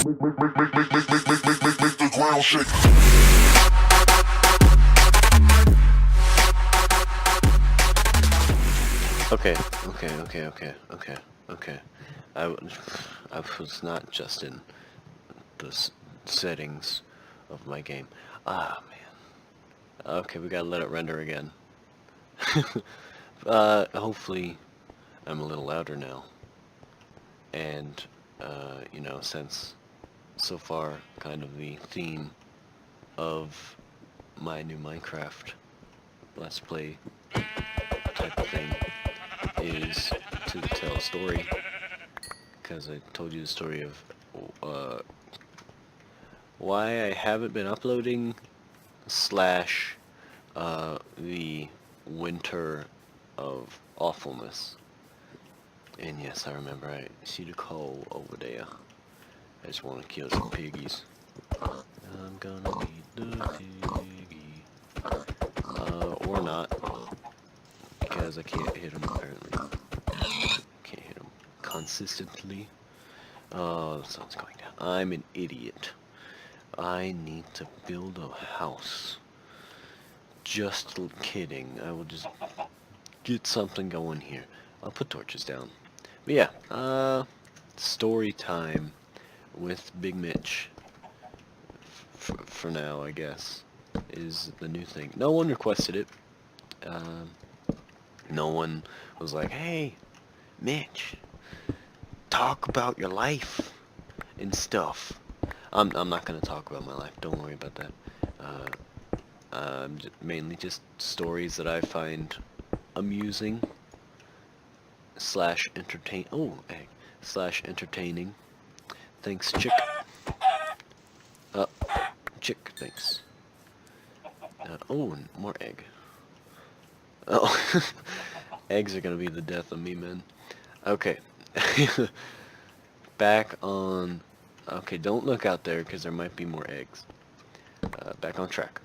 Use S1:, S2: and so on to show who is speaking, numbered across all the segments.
S1: Make the ground shake.
S2: Okay. I was not just in the settings of my game. Ah, man. Okay, we gotta let it render again. Hopefully I'm a little louder now. And, you know, since so far kind of the theme of my new Minecraft Let's Play type of thing is to tell a story, because I told you the story of why I haven't been uploading slash the winter of awfulness. And yes, I remember, I see the coal over there. I just want to kill some piggies. I'm gonna eat the piggy. Or not, because I can't hit him apparently. Can't hit him consistently. Oh, the sun's going down. I'm an idiot. I need to build a house. Just kidding. I will just get something going here. I'll put torches down. But yeah, story time with Big Mitch. For now, I guess, is the new thing. No one requested it. No one was like, hey, Mitch, talk about your life and stuff. I'm not gonna talk about my life. Don't worry about that. Mainly just stories that I find amusing slash entertain. Oh, egg slash entertaining. Thanks, chick. Chick. Thanks. Oh, and more egg. Oh, eggs are gonna be the death of me, man. Okay. Back on. Okay, don't look out there because there might be more eggs. Back on track.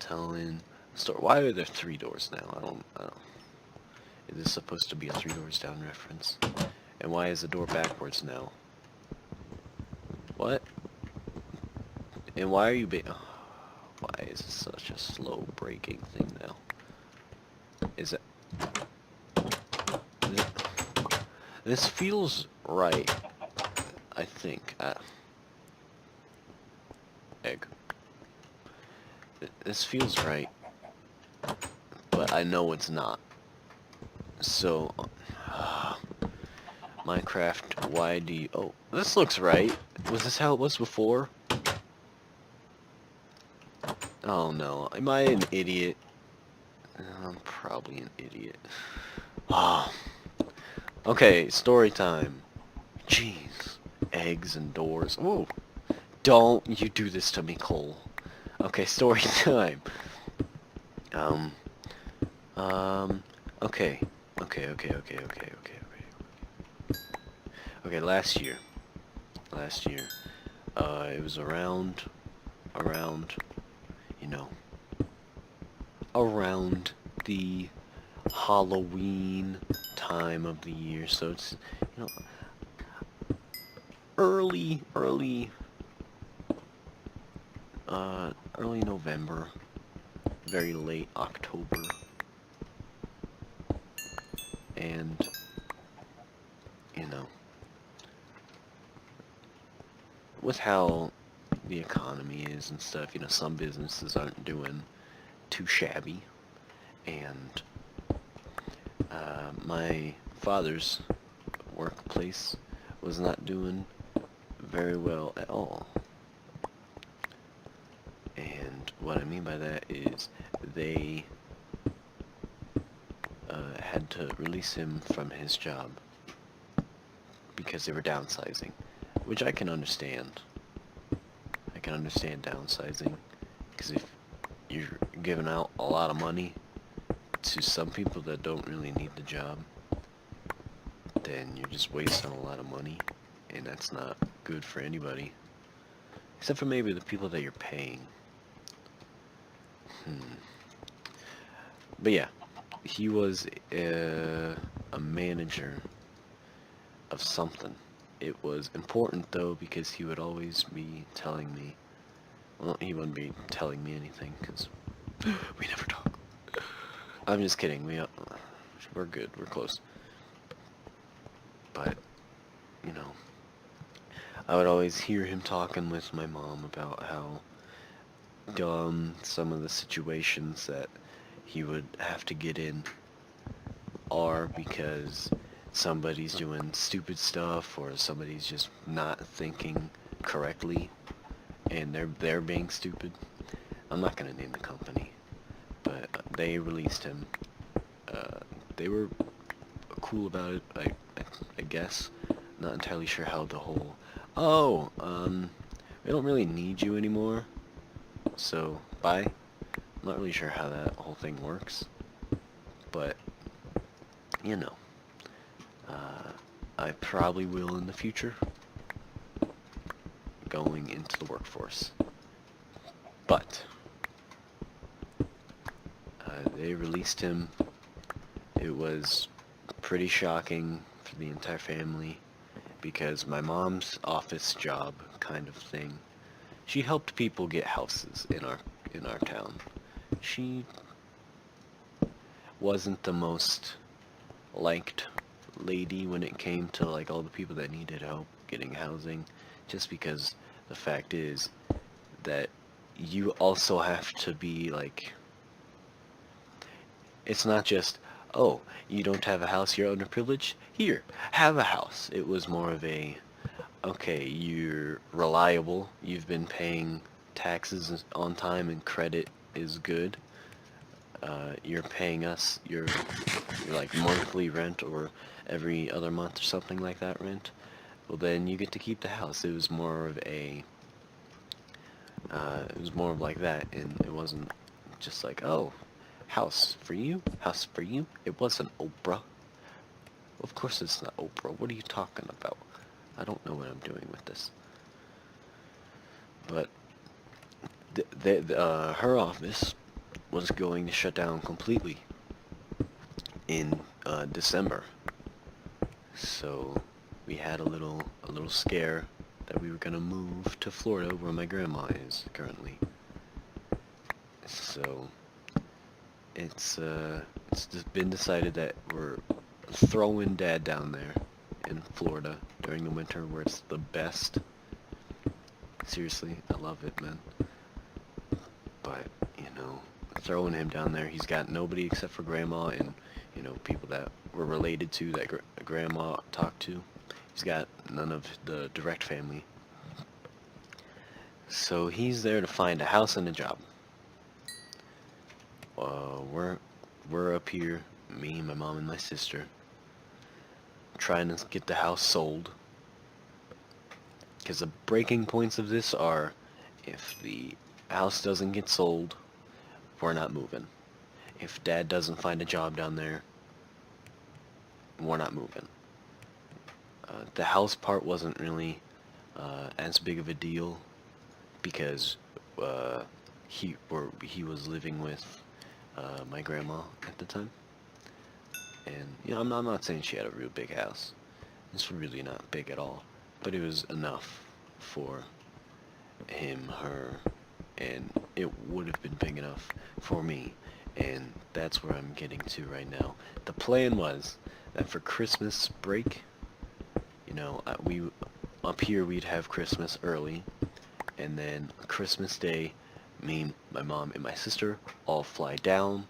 S2: Telling story. Why are there 3 doors now? I don't. Is this supposed to be a 3 doors down reference? And why is the door backwards now? What? And why are you why is it such a slow breaking thing now? Is it? This feels right. I think. Egg. This feels right, but I know it's not. So, Minecraft, why do you... Oh, this looks right. Was this how it was before? Oh no, am I an idiot? I'm probably an idiot. Ah. Okay, story time. Jeez. Eggs and doors. Ooh. Don't you do this to me, Cole. Okay, story time. Okay. Okay, last year, it was around, you know, around the Halloween time of the year, so it's, you know, early November, very late October, and, you know, with how the economy is and stuff, you know, some businesses aren't doing too shabby, and my father's workplace was not doing very well at all. And what I mean by that is they had to release him from his job because they were downsizing, which I can understand. I can understand downsizing, because if you're giving out a lot of money to some people that don't really need the job, then you're just wasting a lot of money, and that's not good for anybody, except for maybe the people that you're paying. But yeah, he was a manager of something, it was important though because he would always be telling me, well, he wouldn't be telling me anything because we never talk. I'm just kidding. We're good. We're close. But you know, I would always hear him talking with my mom about how dumb some of the situations that he would have to get in are because somebody's doing stupid stuff or somebody's just not thinking correctly and they're being stupid. I'm not gonna name the company, but they released him. They were cool about it, I guess. Not entirely sure how the whole, oh, we don't really need you anymore, so bye. I'm not really sure how that whole thing works, but you know, I probably will in the future, going into the workforce. But they released him. It was pretty shocking for the entire family because my mom's office job kind of thing, she helped people get houses in our town. She wasn't the most liked lady when it came to like all the people that needed help getting housing, just because the fact is that you also have to be like, it's not just, oh, you don't have a house, you're underprivileged, here, have a house. It was more of a, okay, you're reliable, you've been paying taxes on time and credit is good, you're paying us your like monthly rent or every other month or something like that rent, well then you get to keep the house. It was more of a, it was more of like that, and it wasn't just like, oh, house for you, house for you. It wasn't Oprah. Of course it's not Oprah. What are you talking about? I don't know what I'm doing with this. But her office was going to shut down completely in December. So we had a little scare that we were gonna move to Florida, where my grandma is currently. So it's just been decided that we're throwing Dad down there in Florida during the winter, where it's the best. Seriously, I love it, man. But you know, throwing him down there, he's got nobody except for Grandma and you know people that were related to that Grandma talked to. He's got none of the direct family. So he's there to find a house and a job. We're up here, me, my mom, and my sister, trying to get the house sold. Because the breaking points of this are, if the house doesn't get sold, we're not moving. If Dad doesn't find a job down there, we're not moving. The house part wasn't really as big of a deal because he was living with my grandma at the time, and you know I'm not saying she had a real big house. It's really not big at all, but it was enough for him, her, and it would have been big enough for me, and that's where I'm getting to right now. The plan was that for Christmas break, you know, we up here we'd have Christmas early, and then Christmas Day, me, my mom, and my sister all fly down.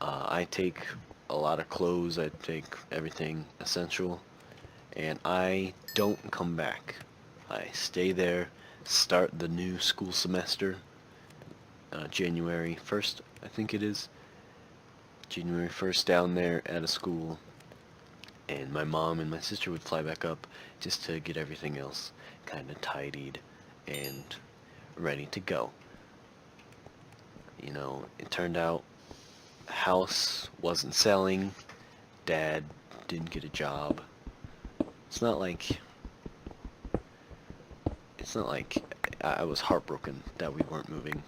S2: I take a lot of clothes, I take everything essential, and I don't come back. I stay there, start the new school semester, January 1st, I think it is. January 1st down there at a school, and my mom and my sister would fly back up just to get everything else kind of tidied and ready to go. You know, it turned out house wasn't selling, Dad didn't get a job. It's not like I was heartbroken that we weren't moving,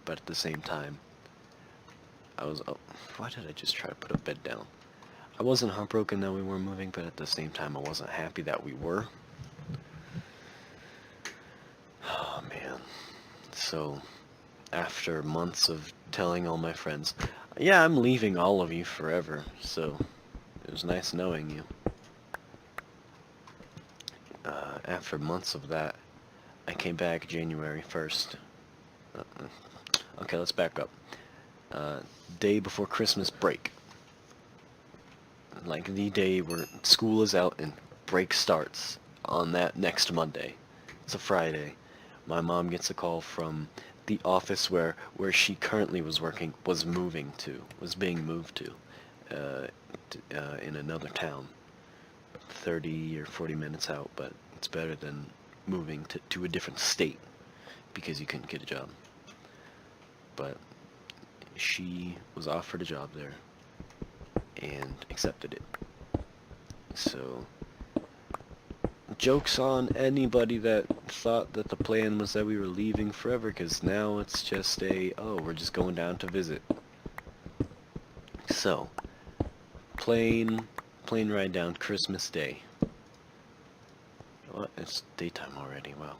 S2: but at the same time I was, oh, why did I just try to put a bed down? I wasn't heartbroken that we weren't moving, but at the same time I wasn't happy that we were. So after months of telling all my friends, yeah, I'm leaving all of you forever, so it was nice knowing you. After months of that, I came back January 1st. Okay, let's back up. Day before Christmas break. Like the day where school is out and break starts on that next Monday. It's a Friday. My mom gets a call from the office where she currently was working, was being moved to, in another town. 30 or 40 minutes out, but it's better than moving to a different state because you couldn't get a job. But she was offered a job there and accepted it. So, joke's on anybody that thought that the plan was that we were leaving forever, because now it's just oh, we're just going down to visit. So, plane ride down Christmas Day. What? It's daytime already, wow.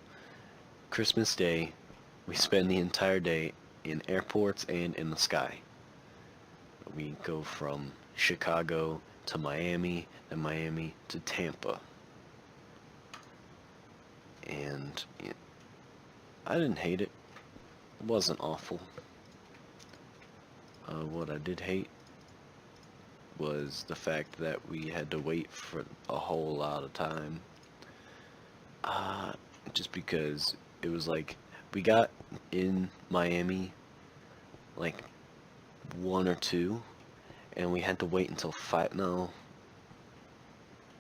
S2: Christmas Day, we spend the entire day in airports and in the sky. We go from Chicago to Miami, then Miami to Tampa. And I didn't hate it. It wasn't awful. What I did hate was the fact that we had to wait for a whole lot of time. Just because it was like, we got in Miami like 1 or 2, and we had to wait until 5, no,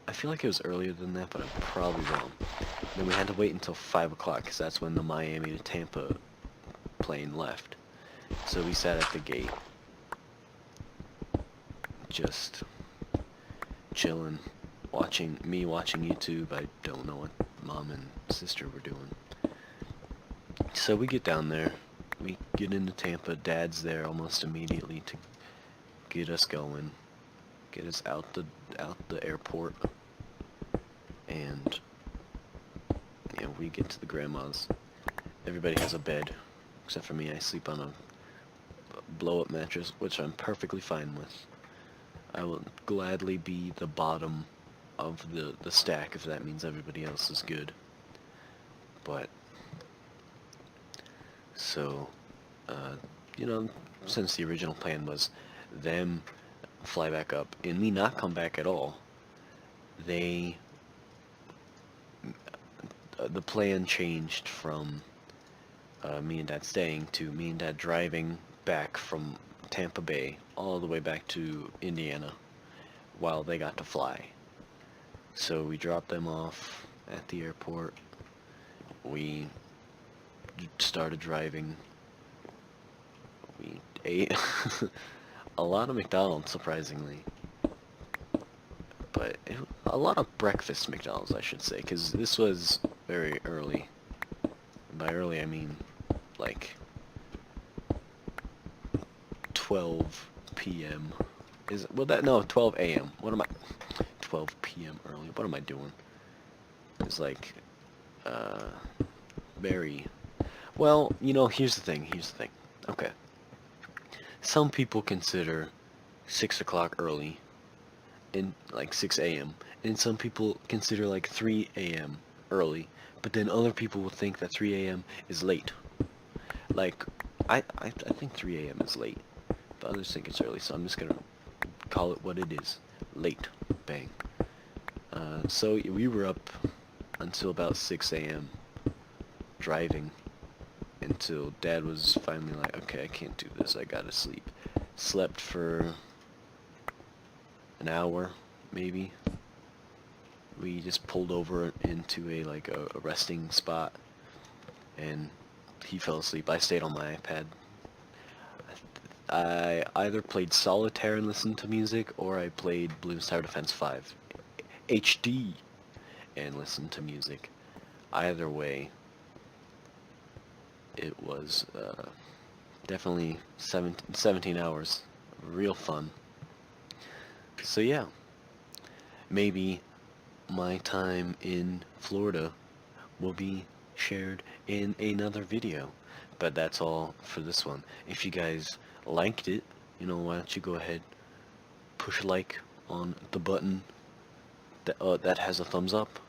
S2: I feel like it was earlier than that, but I'm probably wrong. Then we had to wait until 5 o'clock, because that's when the Miami to Tampa plane left. So we sat at the gate, just chilling, watching YouTube. I don't know what mom and sister were doing. So we get down there, we get into Tampa, Dad's there almost immediately to get us going, get us out the airport, and yeah, we get to the grandma's. Everybody has a bed, except for me. I sleep on a blow-up mattress, which I'm perfectly fine with. I will gladly be the bottom of the stack if that means everybody else is good. But so, you know, since the original plan was them fly back up and me not come back at all, the plan changed from me and Dad staying to me and Dad driving back from Tampa Bay all the way back to Indiana while they got to fly. So we dropped them off at the airport. We started driving. We ate a lot of McDonald's, surprisingly. But a lot of breakfast McDonald's, I should say, because this was very early. By early, I mean like 12 p.m. No, 12 a.m. What am I? 12 p.m. early. What am I doing? It's like, very... Well, you know, here's the thing. Okay. Some people consider 6 o'clock early, and like 6 a.m. And some people consider like 3 a.m. early, but then other people will think that 3 a.m. is late. Like, I think 3 a.m. is late, but others think it's early, so I'm just gonna call it what it is. Late. Bang. So we were up until about 6 a.m. driving until Dad was finally like, okay, I can't do this, I gotta sleep. Slept for an hour, maybe. We just pulled over into a resting spot, and he fell asleep. I stayed on my iPad. I either played solitaire and listened to music, or I played Bloons Tower Defense 5 HD and listened to music. Either way, it was definitely 17 hours. Real fun. So yeah, maybe my time in Florida will be shared in another video. But that's all for this one. If you guys liked it, why don't you go ahead, push like on the button that has a thumbs up.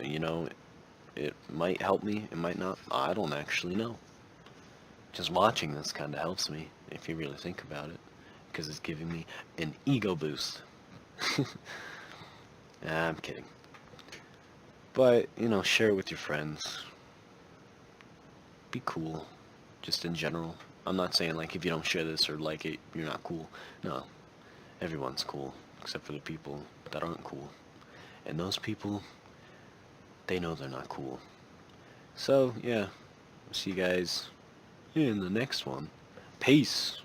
S2: You know, it might help me, it might not. I don't actually know. Just watching this kind of helps me, if you really think about it, because it's giving me an ego boost. Nah, I'm kidding. But, share it with your friends. Be cool, just in general. I'm not saying, like, if you don't share this or like it, you're not cool. No, everyone's cool, except for the people that aren't cool. And those people, they know they're not cool. So, yeah, see you guys in the next one. Peace.